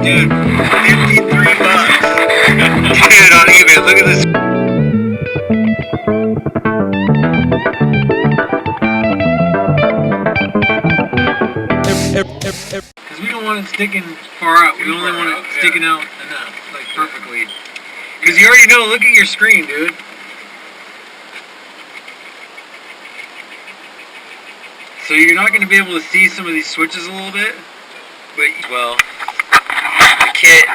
Dude, $53. Dude, on eBay, look at this. Because we don't want it sticking far out. We only want it sticking out enough, like perfectly. Because you already know, look at your screen, dude. So you're not going to be able to see some of these switches a little bit. But, well, the kit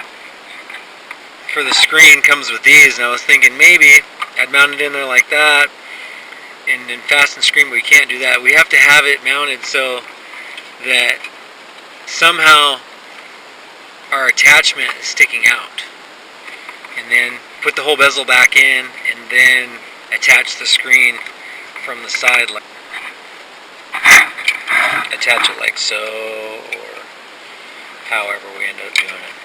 for the screen comes with these, and I was thinking maybe I'd mount it in there like that and then fasten screen, but we can't do that. We have to have it mounted so that somehow our attachment is sticking out, and then put the whole bezel back in and then attach the screen from the side, like attach it like so, or however we end up doing it,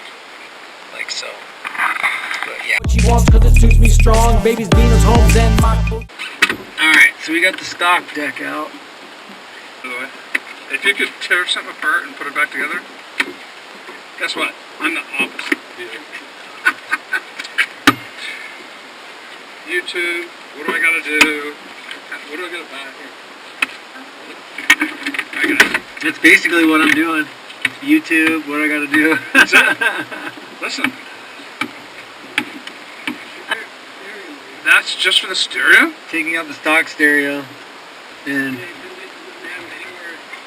like so. But yeah. She wants 'cause it suits me strong. Babies, Venus, homes, and my. Alright, so we got the stock deck out. If you could tear something apart and put it back together, guess what? I'm the opposite. YouTube, what do I gotta do? What do I gotta buy here? That's basically what I'm doing. YouTube, what I gotta do. Listen. That's just for the stereo? Taking out the stock stereo and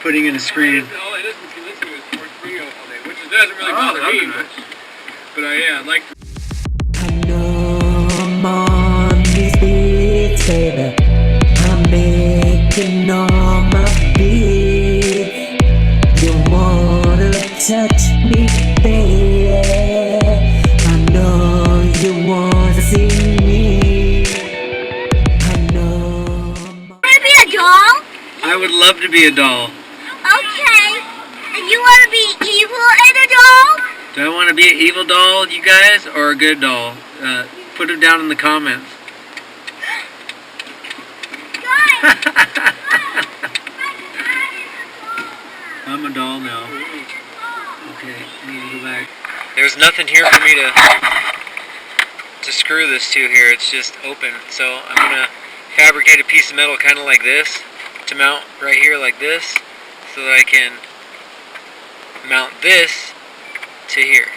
putting in a screen. All it is you listen to is sports radio all day, which doesn't really bother me much. But yeah, I like. I know I'm on these beats, baby. I'm making all my beats. You wanna touch me, baby? I know you wanna see me. I know. Wanna be a doll? I would love to be a doll. Okay. And you wanna be evil and a doll? Do I want to be an evil doll, you guys, or a good doll? Put it down in the comments. I'm a doll now. Okay, I need to go back. There's nothing here for me to screw this to here. It's just open. So I'm gonna fabricate a piece of metal kind of like this to mount right here like this, so that I can mount this to here.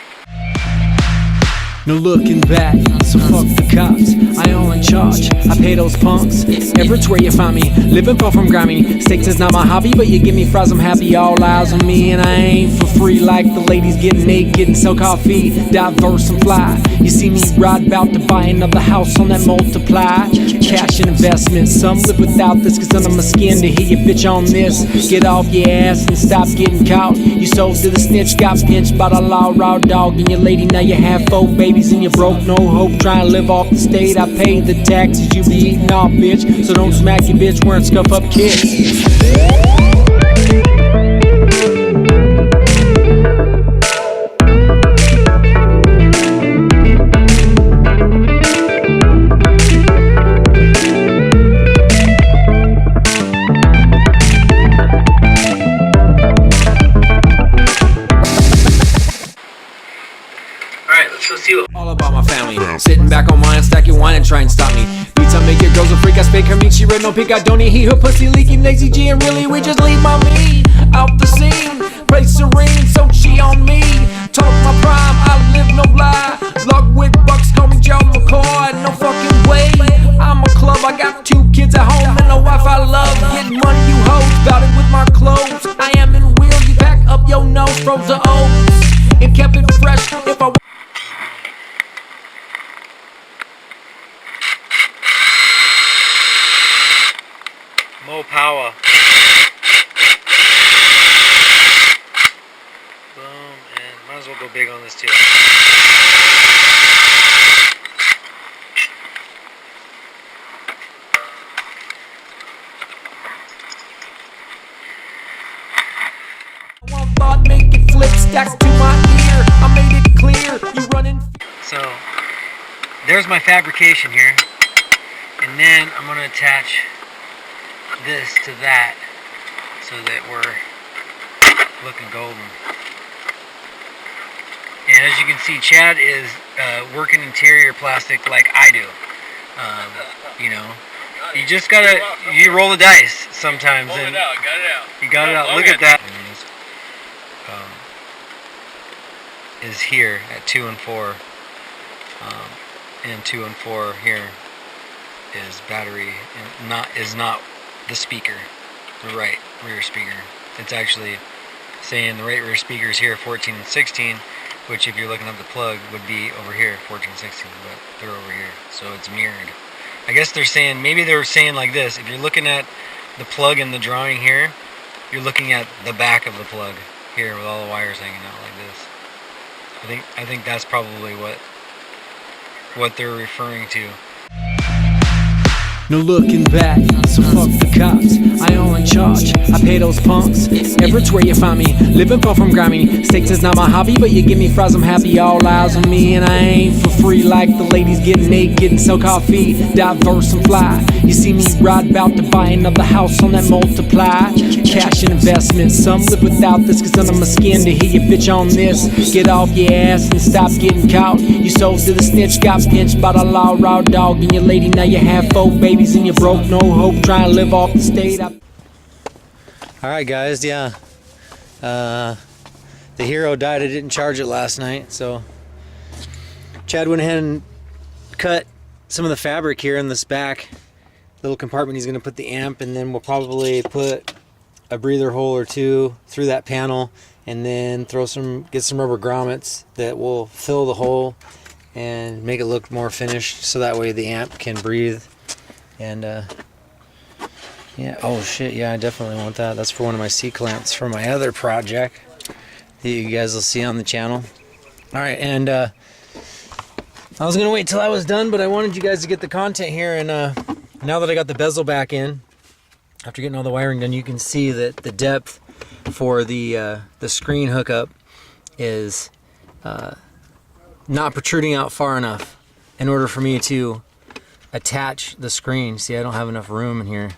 No looking back, so fuck the cops. I own in charge, I pay those punks. Everett's where you find me, living far from grimy. Steaks is not my hobby, but you give me fries, I'm happy. All eyes on me, and I ain't for free. Like the ladies getting naked and sell coffee. Diverse and fly. You see me ride about to buy another house on that multiply. Cash and investment, some live without this, cause under my skin to hear you bitch on this. Get off your ass and stop getting caught. You sold to the snitch, got pinched by the law, raw dog. And your lady, now you have 4 babies and you broke, no hope, trying to live off the state. I pay the taxes, you be eating off, bitch. So don't smack your bitch wearing scuff up kicks. All about my family. Sitting back on mine, stack your wine and try and stop me. Beats I make your girls a freak. I spake her meat, she read no pick. I don't need her pussy leaking lazy G, and really we just leave my me out the scene. Play serene, so she on me. Talk my prime, I live no lie. Lug with bucks, call me Joe McCoy. No fucking way. I'm a club, I got 2 kids at home and a wife I love. Getting money, you hoes, bout it with my clothes. I am in real, you back up your nose, froze the O's and kept it fresh. If I Mo power. Boom, and might as well go big on this too. one thought, make it flip, stack to my ear. I made it clear, you running. So, there's my fabrication here. And then I'm going to attach this to that so that we're looking golden. And as you can see, Chad is working interior plastic like I do. You know, you just gotta, you roll the dice sometimes. Hold and it out, got it out. you got it out. Look at that. Is here at 2 and 4. And 2 and 4 here is battery, and is not the speaker, the right rear speaker. It's actually saying the right rear speaker is here, 14 and 16, which if you're looking at the plug would be over here, 14 and 16, but they're over here, so it's mirrored. I guess they're saying, maybe they're saying like this, if you're looking at the plug in the drawing here, you're looking at the back of the plug here with all the wires hanging out like this. I think that's probably what they're referring to. No looking back, so fuck the cops. I own charge, I pay those punks. Everywhere you find me, living far from grimy. Steaks is not my hobby, but you give me fries, I'm happy. All eyes on me, and I ain't for free. Like the ladies getting naked and sell coffee. Diverse and fly. You see me ride about to buy another house on that multiply. Cash and investment, some live without this, cause under my skin to hear you bitch on this. Get off your ass and stop getting caught. You sold to the snitch, got pinched by the law, raw dog. And your lady, now you have 4 babies. And you broke, no hope, trying to live off the state. Alright guys, yeah. The Hero died, I didn't charge it last night, so Chad went ahead and cut some of the fabric here in this back little compartment. He's going to put the amp, and then we'll probably put a breather hole or 2 through that panel, and then get some rubber grommets that will fill the hole and make it look more finished, so that way the amp can breathe. And yeah, oh shit, yeah, I definitely want that. That's for one of my C-clamps for my other project that you guys will see on the channel. Alright, and I was gonna wait till I was done, but I wanted you guys to get the content here. And now that I got the bezel back in, after getting all the wiring done, you can see that the depth for the screen hookup is not protruding out far enough in order for me to attach the screen. See, I don't have enough room in here,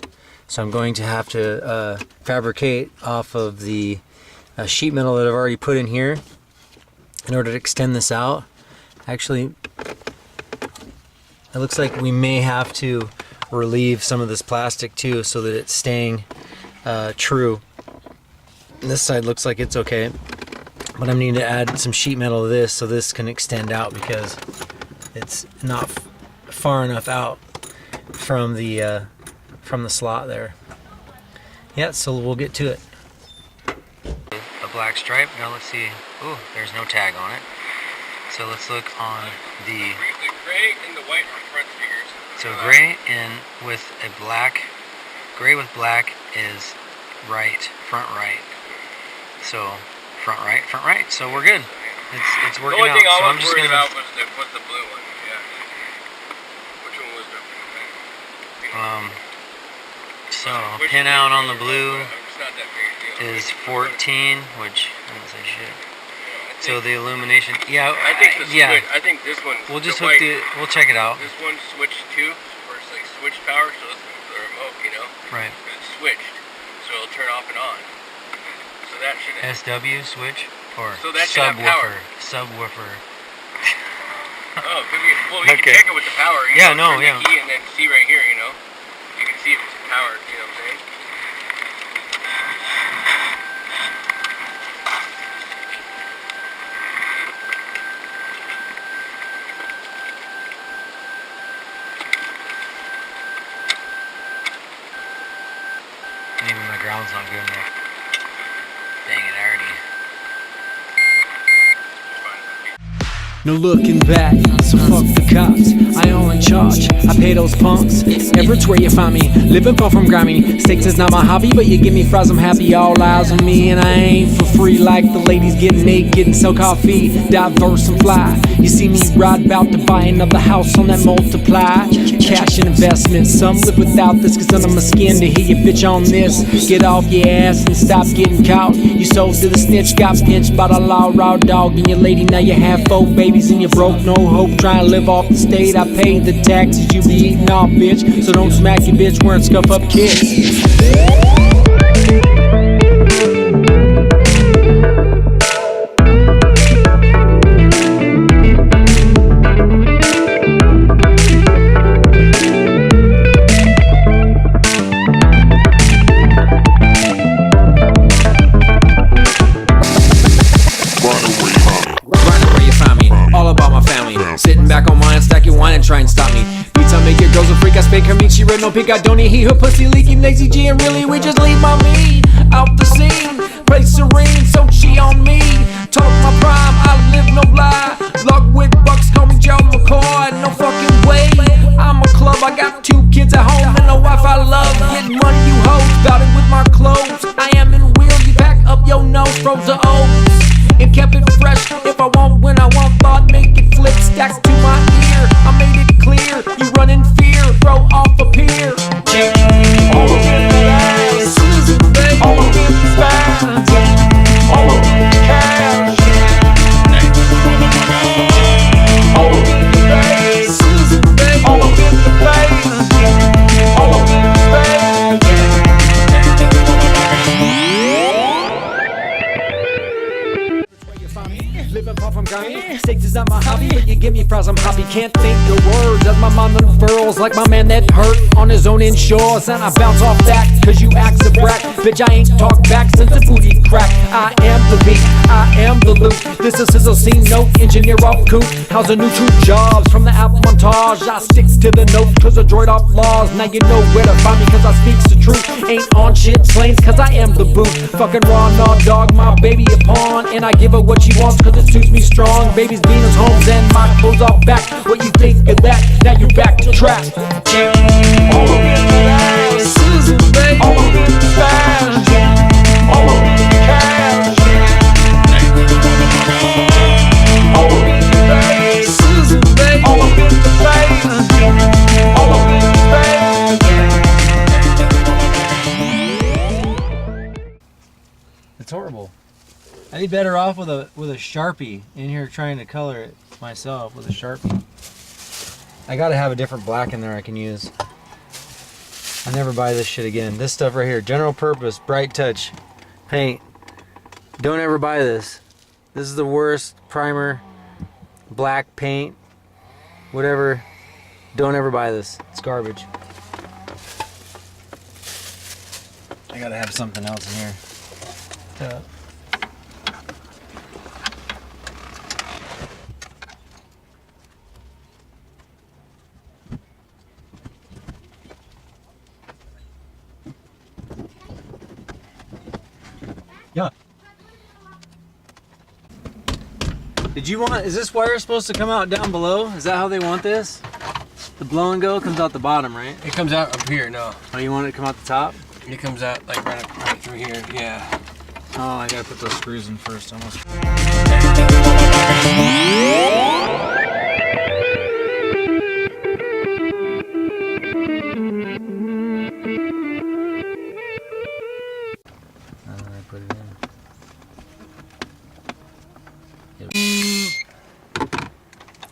so I'm going to have to fabricate off of the sheet metal that I've already put in here in order to extend this out. Actually, it looks like we may have to relieve some of this plastic too, so that it's staying true. This side looks like it's okay, but I'm needing to add some sheet metal to this so this can extend out, because it's not far enough out from the slot there. Yeah, so we'll get to it. A black stripe. Now let's see. Ooh, there's no tag on it. So let's look on the gray and the white are front speakers. So gray with black is right, front right. So front right. So we're good. It's working out. The only thing so I I'm was just worried gonna about was the blue one. Yeah. Which one was the? So pin out on the blue It's not that big a deal. is 14, which I don't say shit. So the illumination, yeah, I think yeah. Switch, I think this one. We'll just hook we'll check it out. This one's switch 2 for like switch power, so it's the remote, you know. Right. It's switched, so it'll turn off and on. So that should. SW switch or So that should have power. Subwoofer. Oh, well, you Okay. can check it with the power. You Yeah, know, no, turn yeah. the key and then see right here, you know. You can see if it's powered. You know what I'm saying? Maybe my ground's not good enough. Dang it, I already. No looking back, so fuck the cops. I own charge, I pay those punks. Everywhere you find me, living far from grimy. Steaks is not my hobby, but you give me fries, I'm happy. All eyes on me, and I ain't for free. Like the ladies getting naked and sell coffee. Diverse and fly. You see me ride about to buy another house on that multiply. Cash and investment, some live without this, cause under my skin to hear you bitch on this. Get off your ass and stop getting caught. You sold to the snitch, got pinched by the law, raw dog. And your lady, now you have 4 babies. babies and you broke, no hope, trying to live off the state. I paid the taxes, you be eating off, bitch. So don't smack your bitch wearing scuff up kicks. Sitting back on mine, stack your wine and try and stop me. Beats I make your girls a freak, I spank her meat. She red, no pink, I don't need heat. Her pussy leaking, lazy G, and really we just leave my meat out the scene. Play serene, so she on me. Talk my prime, I live no lie. Log with bucks, call me Joe McCoy. No fucking way, I'm a club. I got 2 kids at home and a wife I love. Getting money, you hoes, bout it with my clothes. I am in wheel, you pack up your nose, froze the O's. And kept it fresh, if I want, when I want, thought, make it flip, stacks to my ear. I made it clear, you run in fear, throw off a pier. All up in the ass, Sizzl, baby. All up in the spine, all up in the cash. All up in the face, Sizzl, baby. All up in the face, all up in the face. Living far from grimy, stakes is not my hobby, but you give me fries, I'm happy. Can't think the words as my mind unfurls, like my man that hurt on his own inshores. And I bounce off that, cause you act a brat. Bitch, I ain't talked back since the booty crack. I am the beat, I am the loop. This is Sizzl scene note, engineer off coop. How's the new true jobs from the album montage? I sticks to the note, cause I droid off laws. Now you know where to find me, cause I speaks the truth. Ain't on shit slains, cause I am the boot. Fucking raw, nah, dog, my baby a pawn. And I give her what she wants, cause it suits me strong. Baby's Venus homes and my clothes off back. What you think of that? Now you're back to track. All up in the ass, Sizzl, baby. All up in the stash, all up in the cash. All up in the face, Sizzl, baby. All up in the face, all up in the face. It's horrible. I'd be better off with a Sharpie in here trying to color it myself with a Sharpie. I gotta have a different black in there I can use. I'll never buy this shit again. This stuff right here, general purpose, bright touch paint. Don't ever buy this. This is the worst primer, black paint, whatever. Don't ever buy this. It's garbage. I gotta have something else in here. Yeah. Did you want, is this wire supposed to come out down below? Is that how they want this? The blow and go comes out the bottom, right? It comes out up here, no. Oh, you want it to come out the top? It comes out like right through here, yeah. Oh, I gotta put those screws in first almost. Put it in.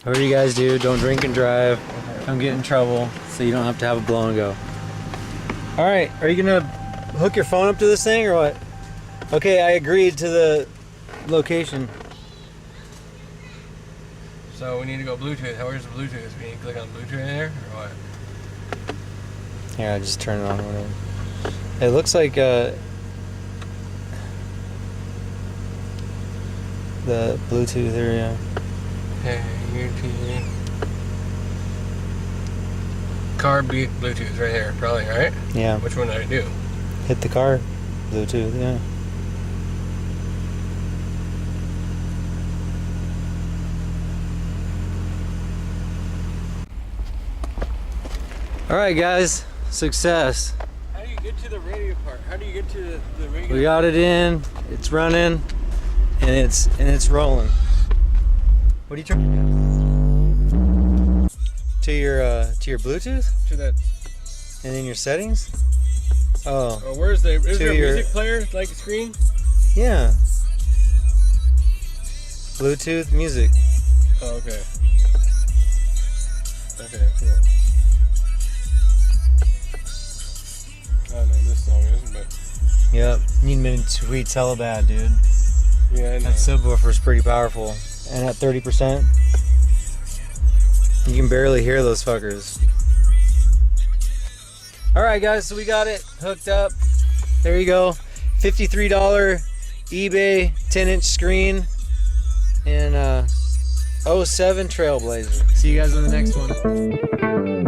What do you guys do? Don't drink and drive. Don't get in trouble, so you don't have to have a blow and go. All right, are you gonna hook your phone up to this thing or what? Okay, I agreed to the location. So we need to go Bluetooth. Where's the Bluetooth? We need to click on Bluetooth in there or what? Here, I just turn it on. Whatever. It looks like the Bluetooth area. Hey, YouTube. Car beat Bluetooth right here, probably, right? Yeah. Which one did I do? Hit the car Bluetooth, yeah. Alright guys, success. How do you get to the radio part? How do you get to the radio? We got it in, it's running, and it's rolling. What are you trying to do? To your Bluetooth? To that. And in your settings? Oh. Oh, where's the? Is there a your music player like screen? Yeah. Bluetooth music. Oh, okay. Okay, cool. I don't know this song is, but Yep. Need mini tweets hella bad, dude. yeah, I know. That subwoofer is pretty powerful. And at 30%, you can barely hear those fuckers. Alright guys, so we got it hooked up. There you go. $53 eBay 10-inch screen and 07 Trailblazer. See you guys on the next one.